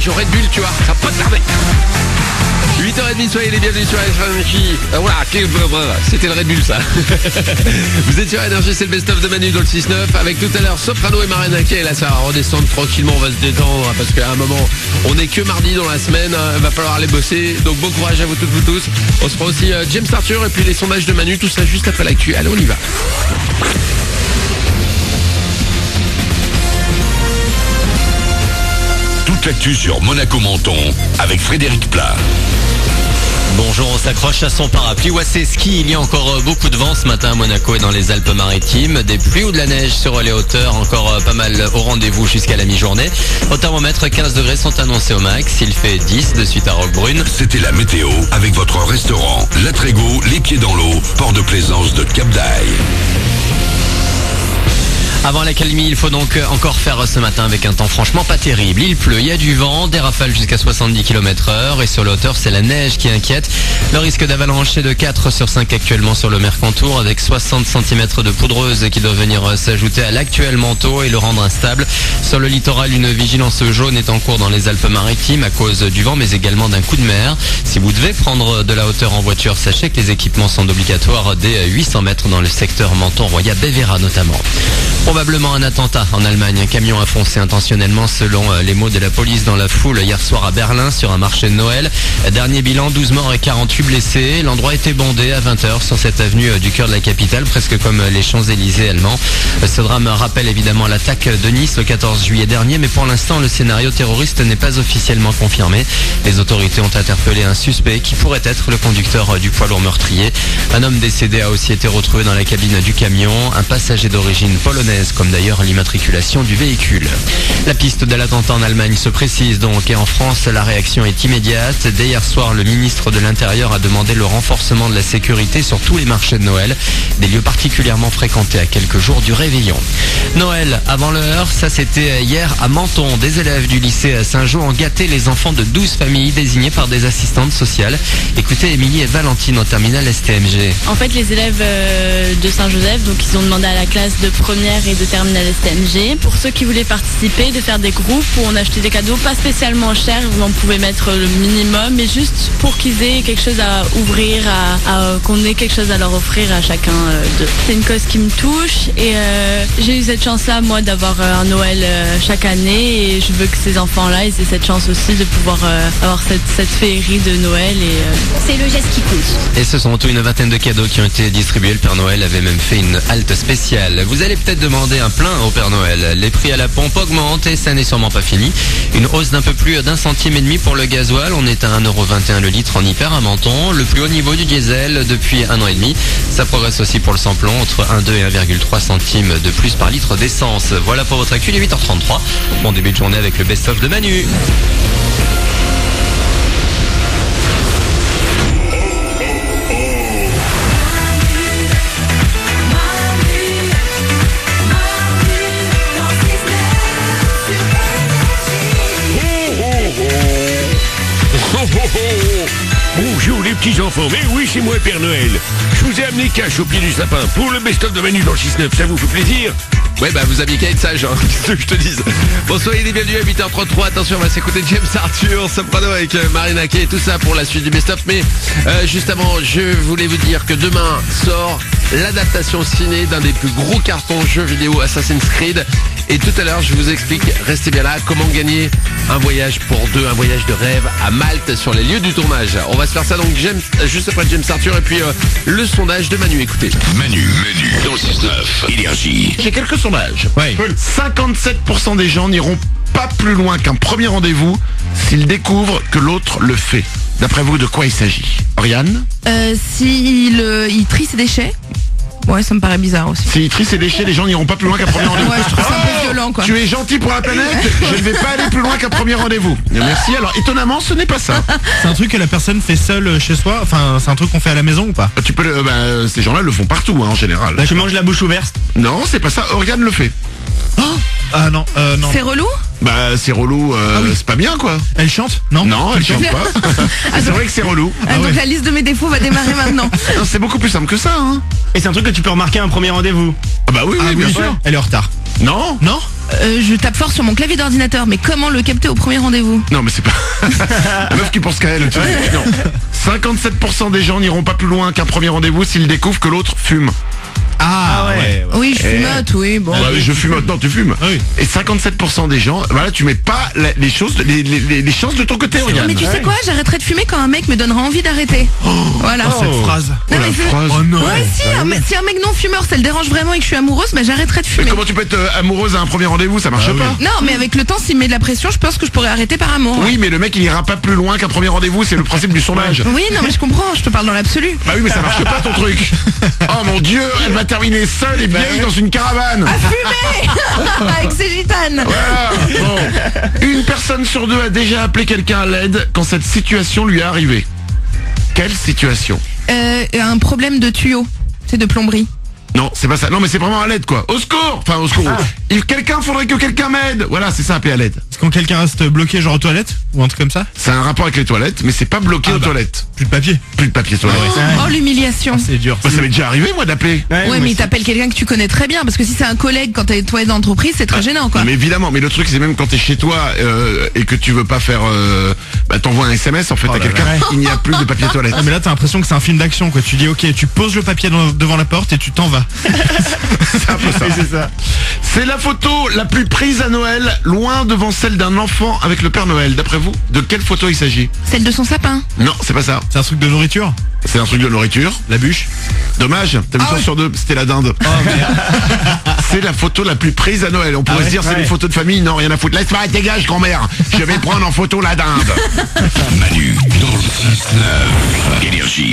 voyage au Red Bull, tu vois, ça va pas tarder. 8h30, soyez les bienvenus sur Énergie. Voilà, c'était le Red Bull ça. Vous êtes sur Énergie, c'est le best-of de Manu dans le 6-9. Avec tout à l'heure Soprano et Marina Kaye. Là ça va redescendre tranquillement, on va se détendre. Parce qu'à un moment, on n'est que mardi dans la semaine. Va falloir aller bosser. Donc bon courage à vous toutes, vous tous. On se fera aussi James Arthur et puis les sondages de Manu. Tout ça juste après l'actu. Allez, on y va. Toute l'actu sur Monaco Menton avec Frédéric Plat. Bonjour, on s'accroche à son parapluie ou à ses skis. Il y a encore beaucoup de vent ce matin à Monaco et dans les Alpes-Maritimes. Des pluies ou de la neige sur les hauteurs, encore pas mal au rendez-vous jusqu'à la mi-journée. Au thermomètre, 15 degrés sont annoncés au max. Il fait 10 de suite à Roquebrune. C'était la météo avec votre restaurant La Trégo, les pieds dans l'eau, port de plaisance de Cap d'Aille. Avant l'accalmie, il faut donc encore faire ce matin avec un temps franchement pas terrible. Il pleut, il y a du vent, des rafales jusqu'à 70 km/h et sur la hauteur, c'est la neige qui inquiète. Le risque d'avalanche est de 4 sur 5 actuellement sur le Mercantour avec 60 cm de poudreuse qui doit venir s'ajouter à l'actuel manteau et le rendre instable. Sur le littoral, une vigilance jaune est en cours dans les Alpes-Maritimes à cause du vent mais également d'un coup de mer. Si vous devez prendre de la hauteur en voiture, sachez que les équipements sont obligatoires dès 800 mètres dans le secteur Menton-Roya-Bévéra notamment. Probablement un attentat en Allemagne. Un camion a foncé intentionnellement selon les mots de la police dans la foule hier soir à Berlin sur un marché de Noël. Dernier bilan, 12 morts et 48 blessés. L'endroit était bondé à 20h sur cette avenue du cœur de la capitale, presque comme les Champs-Élysées allemands. Ce drame rappelle évidemment l'attaque de Nice le 14 juillet dernier, mais pour l'instant le scénario terroriste n'est pas officiellement confirmé. Les autorités ont interpellé un suspect qui pourrait être le conducteur du poids lourd meurtrier. Un homme décédé a aussi été retrouvé dans la cabine du camion, un passager d'origine polonaise, comme d'ailleurs l'immatriculation du véhicule. La piste de l'attentat en Allemagne se précise donc et en France la réaction est immédiate. Dès hier soir, le ministre de l'Intérieur a demandé le renforcement de la sécurité sur tous les marchés de Noël, des lieux particulièrement fréquentés à quelques jours du réveillon. Noël avant l'heure, ça c'était hier à Menton. Des élèves du lycée Saint-Jean ont gâté les enfants de 12 familles désignées par des assistantes sociales. Écoutez Émilie et Valentine en terminale STMG. En fait, les élèves de Saint-Joseph, donc ils ont demandé à la classe de première et de terminale STMG, pour ceux qui voulaient participer, de faire des groupes où on achetait des cadeaux pas spécialement chers, où on pouvait mettre le minimum, mais juste pour qu'ils aient quelque chose à ouvrir, qu'on ait quelque chose à leur offrir à chacun d'eux. C'est une cause qui me touche et j'ai eu cette chance-là, moi, d'avoir un Noël chaque année et je veux que ces enfants-là aient cette chance aussi de pouvoir avoir cette féerie de Noël et c'est le geste qui compte. Et ce sont une vingtaine de cadeaux qui ont été distribués. Le Père Noël avait même fait une halte spéciale. Vous allez peut-être demander un plein au Père Noël. Les prix à la pompe augmentent et ça n'est sûrement pas fini. Une hausse d'un peu plus d'1,5 centime pour le gasoil. On est à 1,21€ le litre en hyper à Menton. Le plus haut niveau du diesel depuis 1 an et demi. Ça progresse aussi pour le samplon entre 1,2 et 1,3 centimes de plus par litre d'essence. Voilà pour votre actu, il est 8h33. Bon début de journée avec le best-of de Manu. Bonjour les petits enfants, mais oui c'est moi Père Noël. Je vous ai amené cash au pied du sapin pour le best-of de Manu dans le 6-9, ça vous fait plaisir? Ouais bah vous aviez qu'à être sage, hein, qu'est-ce que je te dise. Bon soyez les bienvenus à 8h33, attention on va s'écouter James Arthur, Soprano avec Marina Kaye, tout ça pour la suite du best-of. Mais juste avant, je voulais vous dire que demain sort l'adaptation ciné d'un des plus gros cartons jeux vidéo Assassin's Creed. Et tout à l'heure je vous explique, restez bien là, comment gagner un voyage pour deux, un voyage de rêve à Malte sur les lieux du tournage. On va se faire ça donc James, juste après James Arthur et puis le sondage de Manu, écoutez. Manu, dans le 6-9, Énergie. J'ai quelques sondages. Ouais. 57% des gens n'iront pas plus loin qu'un premier rendez-vous s'ils découvrent que l'autre le fait. D'après vous, de quoi il s'agit? Oriane? Il trie ses déchets. Ouais, ça me paraît bizarre aussi. S'il trie ses déchets, les gens n'iront pas plus loin qu'un premier rendez-vous. Ouais, je trouve ça un peu violent, quoi. Tu es gentil pour la planète, je ne vais pas aller plus loin qu'un premier rendez-vous. Merci. Alors, étonnamment, ce n'est pas ça. C'est un truc que la personne fait seule chez soi. Enfin, c'est un truc qu'on fait à la maison ou pas? Tu peux, ces gens-là le font partout, hein, en général. Tu manges la bouche ouverte? Non, c'est pas ça. Oriane le fait. Ah non, non. C'est relou? Bah, c'est relou. C'est pas bien, quoi. Elle chante? Non. Non, elle chante pas. C'est vrai que c'est relou. Donc la liste de mes défauts va démarrer maintenant. Non, c'est beaucoup plus simple que ça, hein. Et c'est un truc que tu peux remarquer à un premier rendez-vous? Ah bah oui, bien sûr. Elle est en retard. Non. Non? Je tape fort sur mon clavier d'ordinateur, mais comment le capter au premier rendez-vous? Non, mais c'est pas... La meuf qui pense qu'à elle. Non. 57% des gens n'iront pas plus loin qu'un premier rendez-vous s'ils découvrent que l'autre fume. Ah ouais. Oui, je fumote, oui, bon. Bah, je fume, non, tu fumes. Oui. Et 57% des gens, voilà, tu mets pas les choses, les chances de ton côté, regarde. Mais tu sais quoi, j'arrêterai de fumer quand un mec me donnera envie d'arrêter. Voilà. Cette phrase. Non, la mais c'est- phrase. Oh non. Ouais, si un mec non fumeur, ça le dérange vraiment et que je suis amoureuse, bah j'arrêterai de Mais fumer. comment tu peux être amoureuse à un premier rendez-vous, ça marche Ah oui. pas. Non, mais avec le temps, s'il met de la pression, je pense que je pourrais arrêter par amour. Oui, mais le mec il ira pas plus loin qu'un premier rendez-vous, c'est le principe du sondage. Oui, non, mais je comprends, je te parle dans l'absolu. Bah oui, mais ça marche pas ton truc. Oh mon dieu, elle va terminer seule et vieille dans une caravane. Fumer avec ses gitanes. Voilà. Bon. Une personne sur deux a déjà appelé quelqu'un à l'aide quand cette situation lui est arrivée. Quelle situation? Un problème de tuyau, c'est de plomberie. Non, c'est pas ça. Non, mais c'est vraiment à l'aide quoi. Au secours. Enfin, au secours. Faudrait que quelqu'un m'aide. Voilà, c'est ça, appeler à l'aide. Est-ce quand quelqu'un reste bloqué genre aux toilettes ou un truc comme ça? C'est un rapport avec les toilettes, mais c'est pas bloqué Ah aux bah. toilettes. Plus de papier. Plus de papier toilette. Oh, l'humiliation. C'est dur. Bah, ça m'est déjà arrivé moi d'appeler. Ouais, mais t'appelles quelqu'un que tu connais très bien, parce que si c'est un collègue quand t'es toilette d'entreprise, c'est très gênant, quoi. Non, mais évidemment, mais le truc c'est même quand t'es chez toi et que tu veux pas faire, t'envoies un SMS en fait Oh à là quelqu'un, là. il n'y a plus de papier toilette. Ah mais là t'as l'impression que c'est un film d'action quoi. Tu dis ok, tu poses le papier devant la porte et tu t'en vas. C'est un peu ça. C'est ça. C'est la photo la plus prise à Noël, loin devant celle d'un enfant avec le Père Noël. D'après vous, de quelle photo il s'agit? Celle de son sapin. Non, c'est pas ça. C'est un truc de nourriture. C'est un truc de nourriture. La bûche. Dommage, t'as une chance sur deux, c'était la dinde. C'est la photo la plus prise à Noël. On pourrait Ah ouais, se dire c'est ouais. des photos de famille, non, rien à foutre. Laisse-moi, dégage grand-mère. Je vais prendre en photo la dinde. Manu dans le 6-9. Énergie.